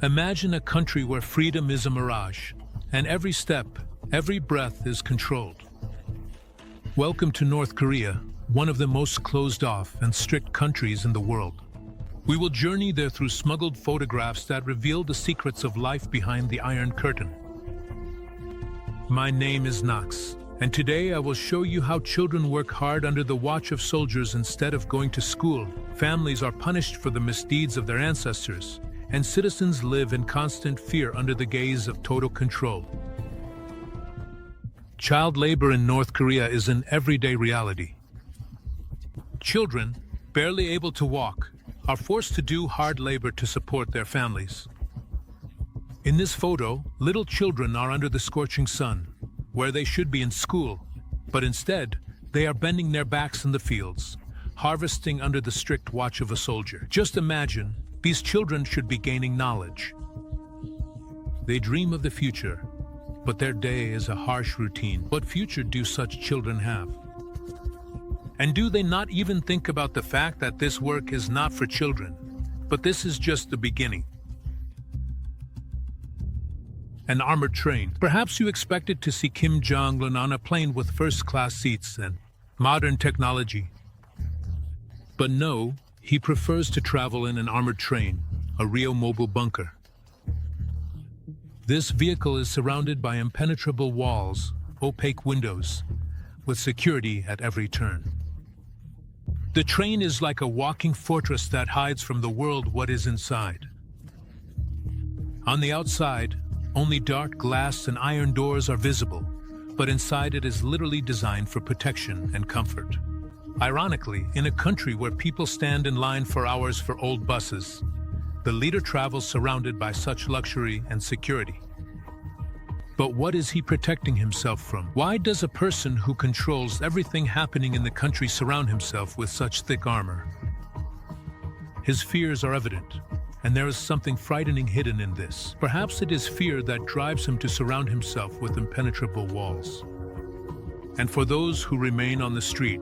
Imagine a country where freedom is a mirage, and every step, every breath is controlled. Welcome to North Korea, one of the most closed-off and strict countries in the world. We will journey there through smuggled photographs that reveal the secrets of life behind the Iron Curtain. My name is Knox, and today I will show you how children work hard under the watch of soldiers instead of going to school. Families are punished for the misdeeds of their ancestors, and citizens live in constant fear under the gaze of total control. Child labor in North Korea is an everyday reality. Children, barely able to walk, are forced to do hard labor to support their families. In this photo, little children are under the scorching sun, where they should be in school, but instead, they are bending their backs in the fields, harvesting under the strict watch of a soldier. Just imagine, these children should be gaining knowledge. They dream of the future, but their day is a harsh routine. What future do such children have? And do they not even think about the fact that this work is not for children, but this is just the beginning? An armored train. Perhaps you expected to see Kim Jong-un on a plane with first-class seats and modern technology. But no, he prefers to travel in an armored train, a real mobile bunker. This vehicle is surrounded by impenetrable walls, opaque windows, with security at every turn. The train is like a walking fortress that hides from the world what is inside. On the outside, only dark glass and iron doors are visible, but inside it is literally designed for protection and comfort. Ironically, in a country where people stand in line for hours for old buses, the leader travels surrounded by such luxury and security. But what is he protecting himself from? Why does a person who controls everything happening in the country surround himself with such thick armor? His fears are evident, and there is something frightening hidden in this. Perhaps it is fear that drives him to surround himself with impenetrable walls. And for those who remain on the street,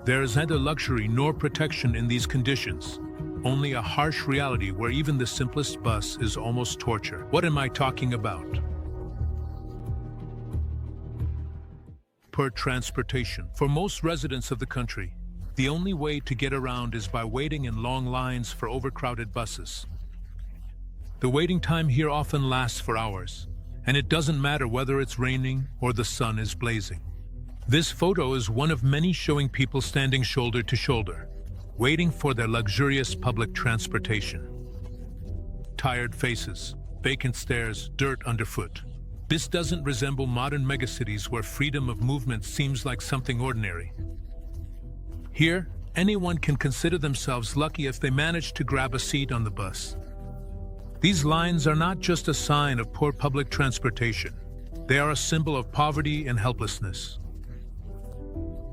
there is neither luxury nor protection in these conditions, only a harsh reality where even the simplest bus is almost torture. What am I talking about? Poor transportation. For most residents of the country, the only way to get around is by waiting in long lines for overcrowded buses. The waiting time here often lasts for hours, and it doesn't matter whether it's raining or the sun is blazing. This photo is one of many showing people standing shoulder to shoulder, waiting for their luxurious public transportation. Tired faces, vacant stares, dirt underfoot. This doesn't resemble modern megacities where freedom of movement seems like something ordinary. Here, anyone can consider themselves lucky if they manage to grab a seat on the bus. These lines are not just a sign of poor public transportation. They are a symbol of poverty and helplessness.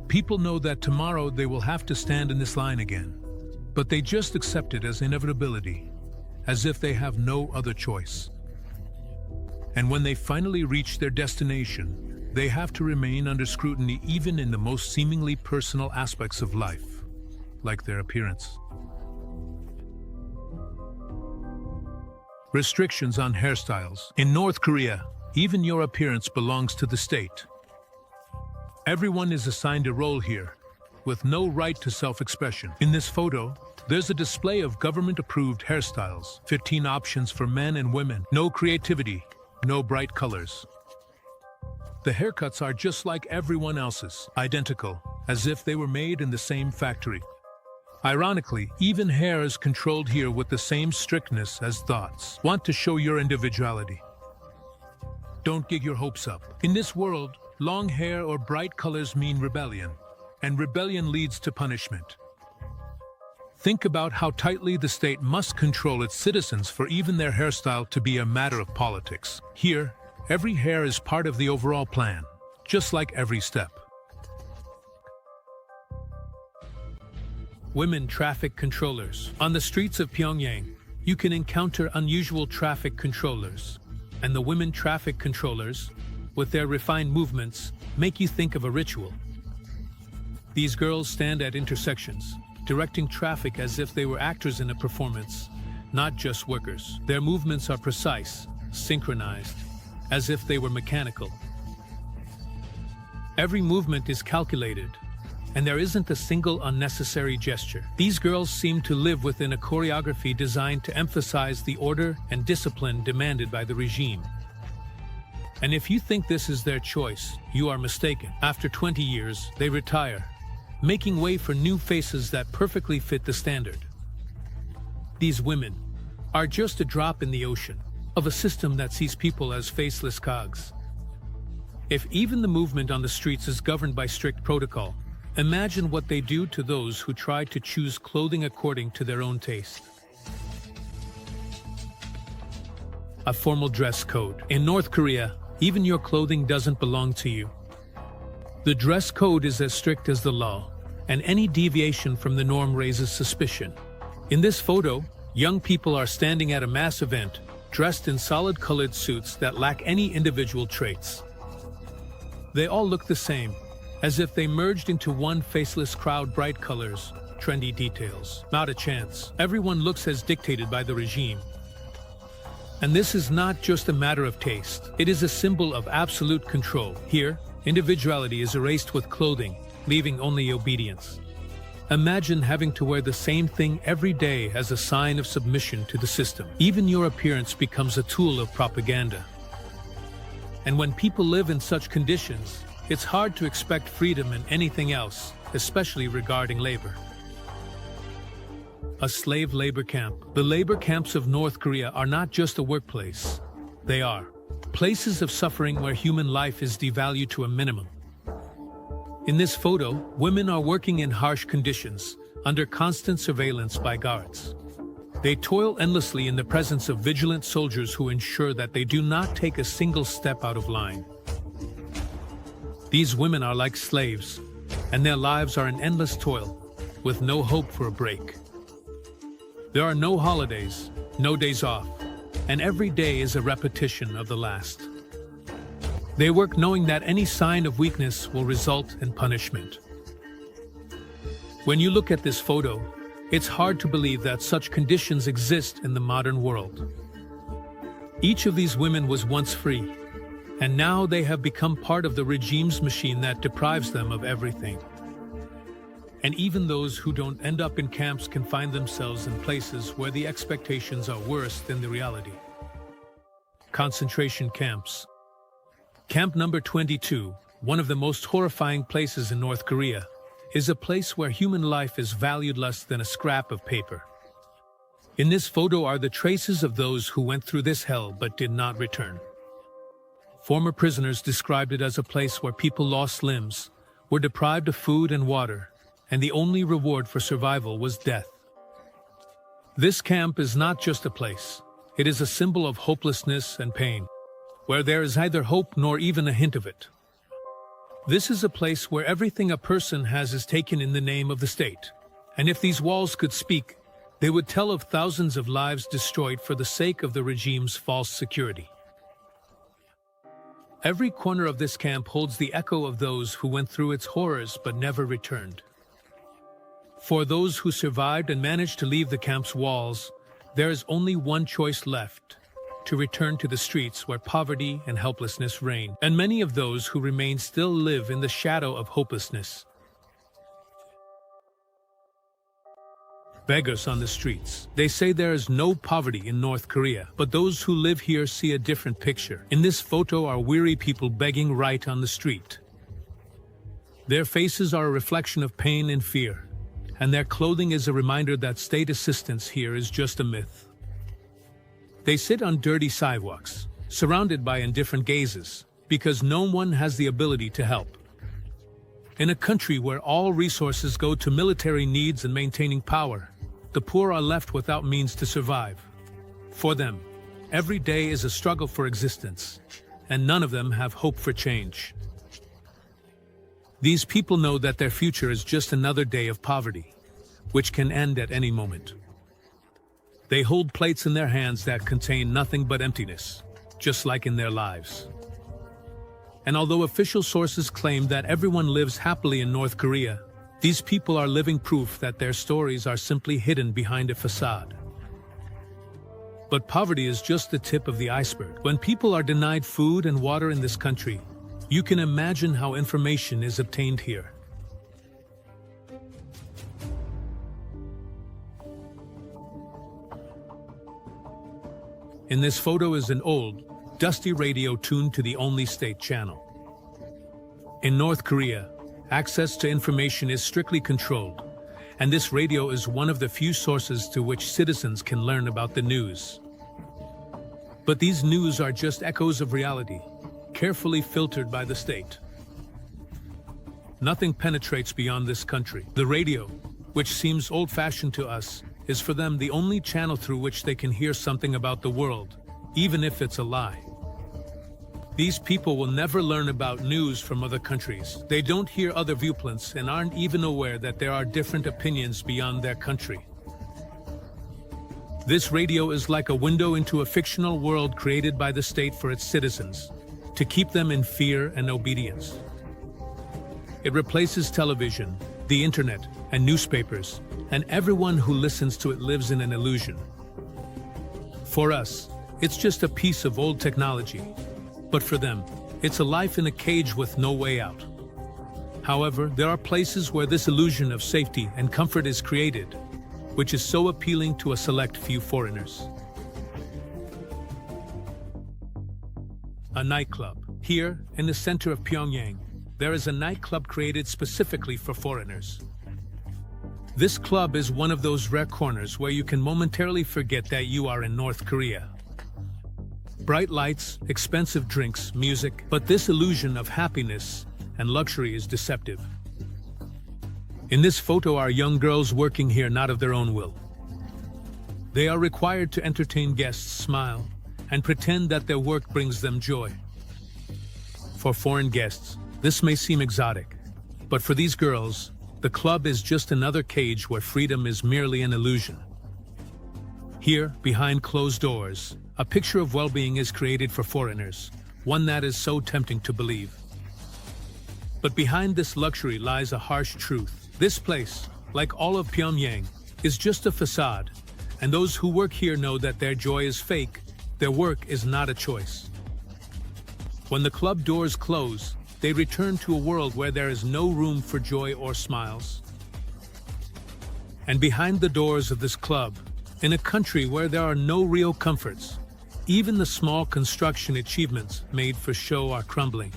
People know that tomorrow they will have to stand in this line again, but they just accept it as inevitability, as if they have no other choice. And when they finally reach their destination, they have to remain under scrutiny even in the most seemingly personal aspects of life, like their appearance. Restrictions on hairstyles. In North Korea, even your appearance belongs to the state. Everyone is assigned a role here, with no right to self-expression. In this photo, there's a display of government-approved hairstyles, 15 options for men and women, no creativity, no bright colors. The haircuts are just like everyone else's, identical, as if they were made in the same factory. Ironically, even hair is controlled here with the same strictness as thoughts. Want to show your individuality? Don't get your hopes up. In this world, long hair or bright colors mean rebellion, and rebellion leads to punishment. Think about how tightly the state must control its citizens for even their hairstyle to be a matter of politics. Here, every hair is part of the overall plan, just like every step. Women traffic controllers. On the streets of Pyongyang, you can encounter unusual traffic controllers, and the women traffic controllers, with their refined movements, make you think of a ritual. These girls stand at intersections, directing traffic as if they were actors in a performance, not just workers. Their movements are precise, synchronized, as if they were mechanical. Every movement is calculated, and there isn't a single unnecessary gesture. These girls seem to live within a choreography designed to emphasize the order and discipline demanded by the regime. And if you think this is their choice, you are mistaken. After 20 years, they retire, making way for new faces that perfectly fit the standard. These women are just a drop in the ocean of a system that sees people as faceless cogs. If even the movement on the streets is governed by strict protocol, imagine what they do to those who try to choose clothing according to their own taste. A formal dress code. In North Korea, even your clothing doesn't belong to you. The dress code is as strict as the law, and any deviation from the norm raises suspicion. In this photo, young people are standing at a mass event, dressed in solid-colored suits that lack any individual traits. They all look the same, as if they merged into one faceless crowd. Bright colors, trendy details. Not a chance. Everyone looks as dictated by the regime. And this is not just a matter of taste. It is a symbol of absolute control. Here, individuality is erased with clothing, leaving only obedience. Imagine having to wear the same thing every day as a sign of submission to the system. Even your appearance becomes a tool of propaganda. And when people live in such conditions, it's hard to expect freedom in anything else, especially regarding labor. A slave labor camp. The labor camps of North Korea are not just a workplace. They are places of suffering where human life is devalued to a minimum. In this photo, women are working in harsh conditions, under constant surveillance by guards. They toil endlessly in the presence of vigilant soldiers who ensure that they do not take a single step out of line. These women are like slaves, and their lives are an endless toil, with no hope for a break. There are no holidays, no days off, and every day is a repetition of the last. They work knowing that any sign of weakness will result in punishment. When you look at this photo, it's hard to believe that such conditions exist in the modern world. Each of these women was once free, and now they have become part of the regime's machine that deprives them of everything. And even those who don't end up in camps can find themselves in places where the expectations are worse than the reality. Concentration camps. Camp number 22, one of the most horrifying places in North Korea, is a place where human life is valued less than a scrap of paper. In this photo are the traces of those who went through this hell but did not return. Former prisoners described it as a place where people lost limbs, were deprived of food and water, and the only reward for survival was death. This camp is not just a place, it is a symbol of hopelessness and pain, where there is neither hope nor even a hint of it. This is a place where everything a person has is taken in the name of the state, and if these walls could speak, they would tell of thousands of lives destroyed for the sake of the regime's false security. Every corner of this camp holds the echo of those who went through its horrors but never returned. For those who survived and managed to leave the camp's walls, there is only one choice left: to return to the streets where poverty and helplessness reign. And many of those who remain still live in the shadow of hopelessness. Beggars on the streets. They say there is no poverty in North Korea, but those who live here see a different picture. In this photo are weary people begging right on the street. Their faces are a reflection of pain and fear, and their clothing is a reminder that state assistance here is just a myth. They sit on dirty sidewalks, surrounded by indifferent gazes, because no one has the ability to help. In a country where all resources go to military needs and maintaining power, the poor are left without means to survive. For them, every day is a struggle for existence, and none of them have hope for change. These people know that their future is just another day of poverty, which can end at any moment. They hold plates in their hands that contain nothing but emptiness, just like in their lives. And although official sources claim that everyone lives happily in North Korea, these people are living proof that their stories are simply hidden behind a facade. But poverty is just the tip of the iceberg. When people are denied food and water in this country, you can imagine how information is obtained here. In this photo is an old, dusty radio tuned to the only state channel. In North Korea, access to information is strictly controlled, and this radio is one of the few sources to which citizens can learn about the news. But these news are just echoes of reality, carefully filtered by the state. Nothing penetrates beyond this country. The radio, which seems old-fashioned to us, is for them the only channel through which they can hear something about the world, even if it's a lie. These people will never learn about news from other countries. They don't hear other viewpoints and aren't even aware that there are different opinions beyond their country. This radio is like a window into a fictional world created by the state for its citizens, to keep them in fear and obedience. It replaces television, the internet, and newspapers, and everyone who listens to it lives in an illusion. For us, it's just a piece of old technology. But for them, it's a life in a cage with no way out. However, there are places where this illusion of safety and comfort is created, which is so appealing to a select few foreigners. A nightclub. Here, in the center of Pyongyang, there is a nightclub created specifically for foreigners. This club is one of those rare corners where you can momentarily forget that you are in North Korea. Bright lights, expensive drinks, music, but this illusion of happiness and luxury is deceptive. In this photo are young girls working here not of their own will. They are required to entertain guests, smile, and pretend that their work brings them joy. For foreign guests, this may seem exotic, but for these girls, the club is just another cage where freedom is merely an illusion. Here, behind closed doors, a picture of well-being is created for foreigners, one that is so tempting to believe. But behind this luxury lies a harsh truth. This place, like all of Pyongyang, is just a facade, and those who work here know that their joy is fake, their work is not a choice. When the club doors close, they return to a world where there is no room for joy or smiles. And behind the doors of this club, in a country where there are no real comforts, even the small construction achievements made for show are crumbling.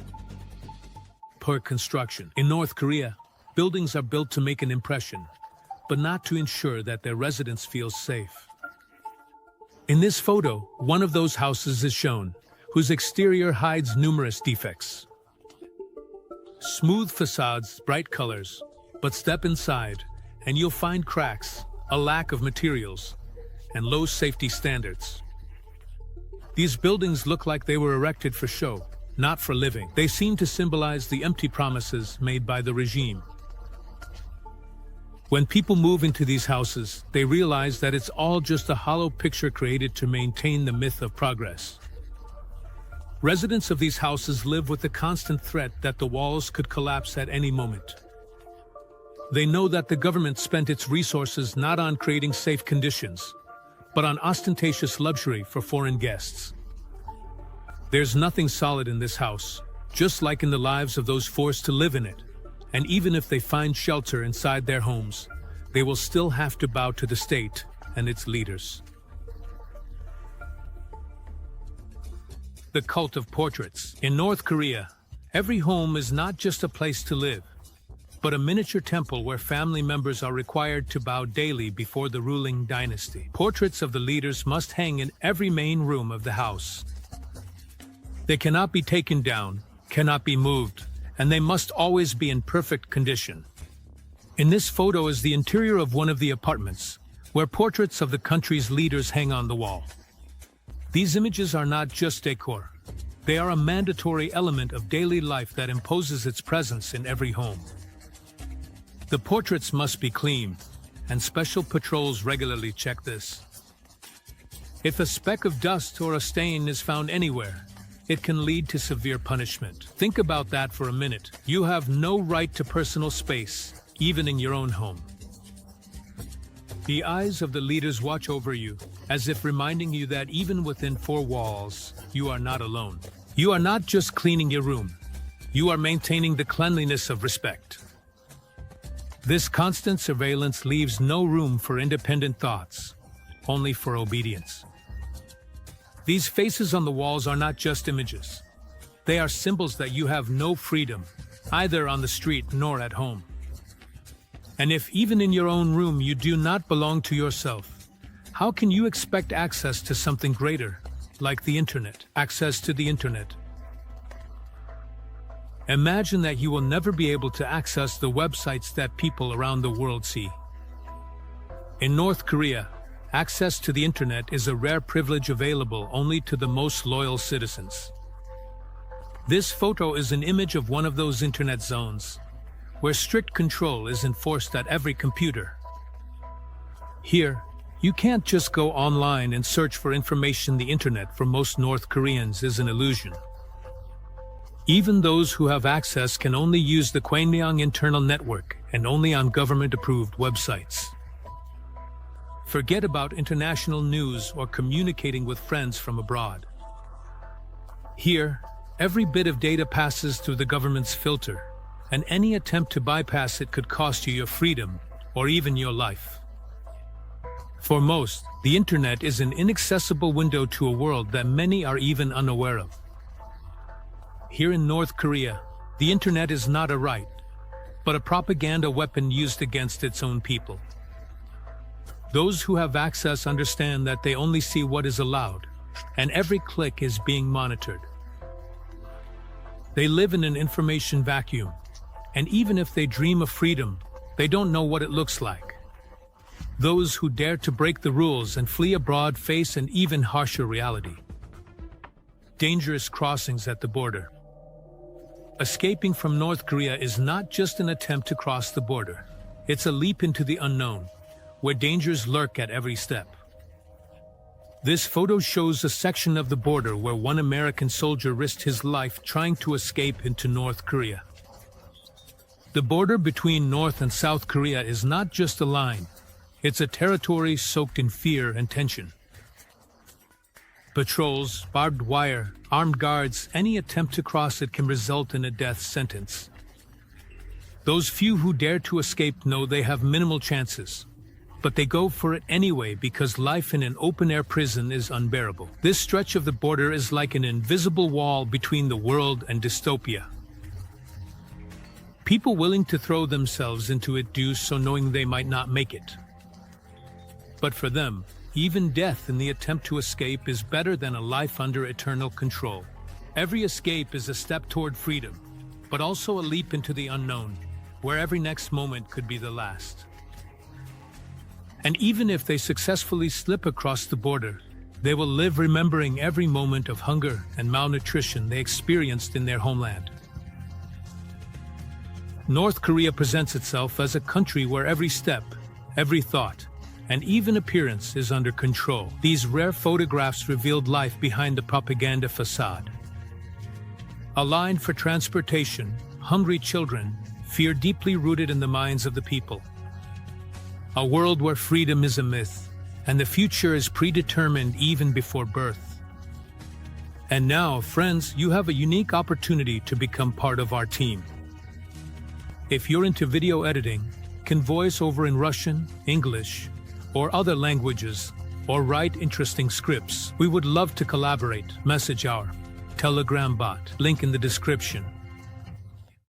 Poor construction. In North Korea, buildings are built to make an impression, but not to ensure that their residents feel safe. In this photo, one of those houses is shown, whose exterior hides numerous defects. Smooth facades, bright colors, but step inside, and you'll find cracks, a lack of materials, and low safety standards. These buildings look like they were erected for show, not for living. They seem to symbolize the empty promises made by the regime. When people move into these houses, they realize that it's all just a hollow picture created to maintain the myth of progress. Residents of these houses live with the constant threat that the walls could collapse at any moment. They know that the government spent its resources not on creating safe conditions, but on ostentatious luxury for foreign guests. There's nothing solid in this house, just like in the lives of those forced to live in it. And even if they find shelter inside their homes, they will still have to bow to the state and its leaders. The cult of portraits. In North Korea, every home is not just a place to live, but a miniature temple where family members are required to bow daily before the ruling dynasty. Portraits of the leaders must hang in every main room of the house. They cannot be taken down, cannot be moved, and they must always be in perfect condition. In this photo is the interior of one of the apartments, where portraits of the country's leaders hang on the wall. These images are not just decor. They are a mandatory element of daily life that imposes its presence in every home. The portraits must be clean, and special patrols regularly check this. If a speck of dust or a stain is found anywhere, it can lead to severe punishment. Think about that for a minute. You have no right to personal space, even in your own home. The eyes of the leaders watch over you, as if reminding you that even within four walls, you are not alone. You are not just cleaning your room. You are maintaining the cleanliness of respect. This constant surveillance leaves no room for independent thoughts, only for obedience. These faces on the walls are not just images. They are symbols that you have no freedom, either on the street nor at home. And if even in your own room you do not belong to yourself, how can you expect access to something greater, like the internet? Access to the internet. Imagine that you will never be able to access the websites that people around the world see. In North Korea, access to the internet is a rare privilege available only to the most loyal citizens. This photo is an image of one of those internet zones, where strict control is enforced at every computer. Here, you can't just go online and search for information. The internet for most North Koreans is an illusion. Even those who have access can only use the Kwangyang internal network and only on government-approved websites. Forget about international news or communicating with friends from abroad. Here, every bit of data passes through the government's filter, and any attempt to bypass it could cost you your freedom or even your life. For most, the internet is an inaccessible window to a world that many are even unaware of. Here in North Korea, the internet is not a right, but a propaganda weapon used against its own people. Those who have access understand that they only see what is allowed, and every click is being monitored. They live in an information vacuum, and even if they dream of freedom, they don't know what it looks like. Those who dare to break the rules and flee abroad face an even harsher reality. Dangerous crossings at the border. Escaping from North Korea is not just an attempt to cross the border. It's a leap into the unknown, where dangers lurk at every step. This photo shows a section of the border where one American soldier risked his life trying to escape into North Korea. The border between North and South Korea is not just a line, it's a territory soaked in fear and tension. Patrols, barbed wire, armed guards, any attempt to cross it can result in a death sentence. Those few who dare to escape know they have minimal chances, but they go for it anyway because life in an open-air prison is unbearable. This stretch of the border is like an invisible wall between the world and dystopia. People willing to throw themselves into it do so knowing they might not make it. But for them, even death in the attempt to escape is better than a life under eternal control. Every escape is a step toward freedom, but also a leap into the unknown, where every next moment could be the last. And even if they successfully slip across the border, they will live remembering every moment of hunger and malnutrition they experienced in their homeland. North Korea presents itself as a country where every step, every thought, and even appearance is under control. These rare photographs revealed life behind the propaganda facade. A line for transportation, hungry children, fear deeply rooted in the minds of the people. A world where freedom is a myth, and the future is predetermined even before birth. And now, friends, you have a unique opportunity to become part of our team. If you're into video editing, can voice over in Russian, English, or other languages, or write interesting scripts, we would love to collaborate. Message our Telegram bot, link in the description.